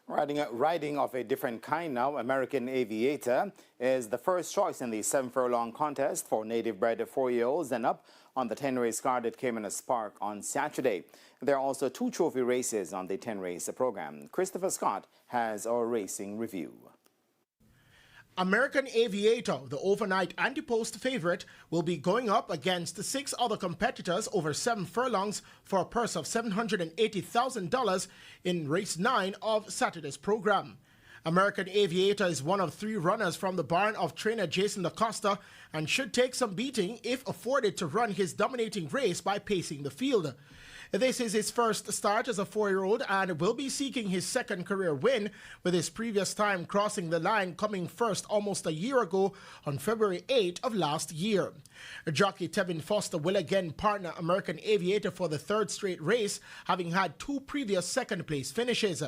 Riding of a different kind now, American Aviator is the first choice in the 7 furlong contest for native-bred 4-year-olds and up on the 10-race card at Caymanas Park on Saturday. There are also 2 trophy races on the 10-race program. Christopher Scott has our racing review. American Aviator, the overnight anti-post favorite, will be going up against 6 other competitors over 7 furlongs for a purse of $780,000 in race 9 of Saturday's program. American Aviator is one of 3 runners from the barn of trainer Jason Acosta and should take some beating if afforded to run his dominating race by pacing the field. This is his first start as a 4-year-old and will be seeking his second career win, with his previous time crossing the line coming first almost a year ago on February 8 of last year. Jockey Tevin Foster will again partner American Aviator for the 3rd straight race, having had 2 previous second-place finishes.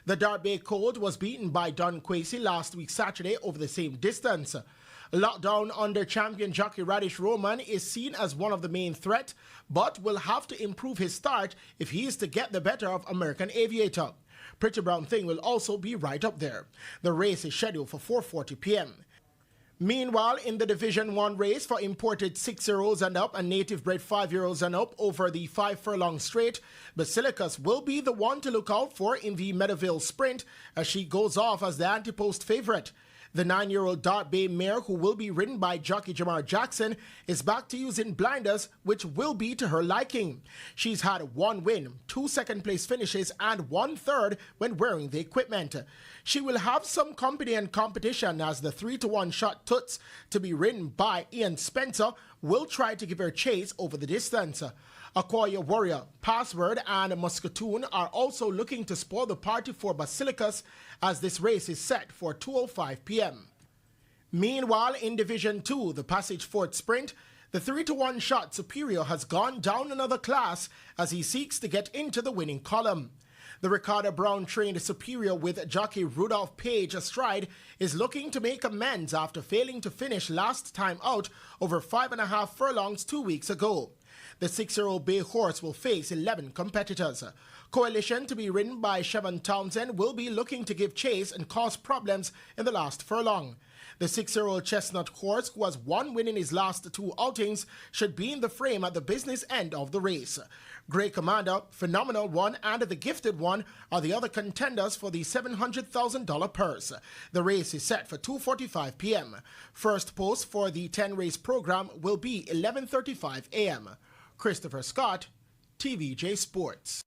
The Derby Colt was beaten by Don Quasey last week Saturday over the same distance. Lockdown under champion jockey Radish Roman is seen as one of the main threat, but will have to improve his start if he is to get the better of American Aviator. Pretty Brown Thing will also be right up there. The race is scheduled for 4:40 p.m. Meanwhile, in the Division 1 race for imported 6-year-olds and up and native-bred 5-year-olds and up over the 5 furlong straight, Basilicus will be the one to look out for in the Meadowvale Sprint as she goes off as the anti-post favorite. The 9-year-old Dart Bay mare, who will be ridden by jockey Jamar Jackson, is back to using blinders, which will be to her liking. She's had 1 win, 2 second-place finishes, and 1 third when wearing the equipment. She will have some company and competition as the 3-to-1 shot Toots, to be ridden by Ian Spencer, will try to give her chase over the distance. Aquia Warrior, Password and Muscatoon are also looking to spoil the party for Basilicus as this race is set for 2:05 p.m. Meanwhile, in Division 2, the Passage Fort Sprint, the 3-to-1 shot Superior has gone down another class as he seeks to get into the winning column. The Ricardo Brown trained Superior with jockey Rudolph Page astride is looking to make amends after failing to finish last time out over 5.5 furlongs 2 weeks ago. The 6-year-old bay horse will face 11 competitors. Coalition, to be ridden by Chevon Townsend, will be looking to give chase and cause problems in the last furlong. The 6-year-old Chestnut horse, who has 1 win in his last 2 outings, should be in the frame at the business end of the race. Grey Commander, Phenomenal One and The Gifted One are the other contenders for the $700,000 purse. The race is set for 2:45 p.m. First post for the 10-race program will be 11:35 a.m. Christopher Scott, TVJ Sports.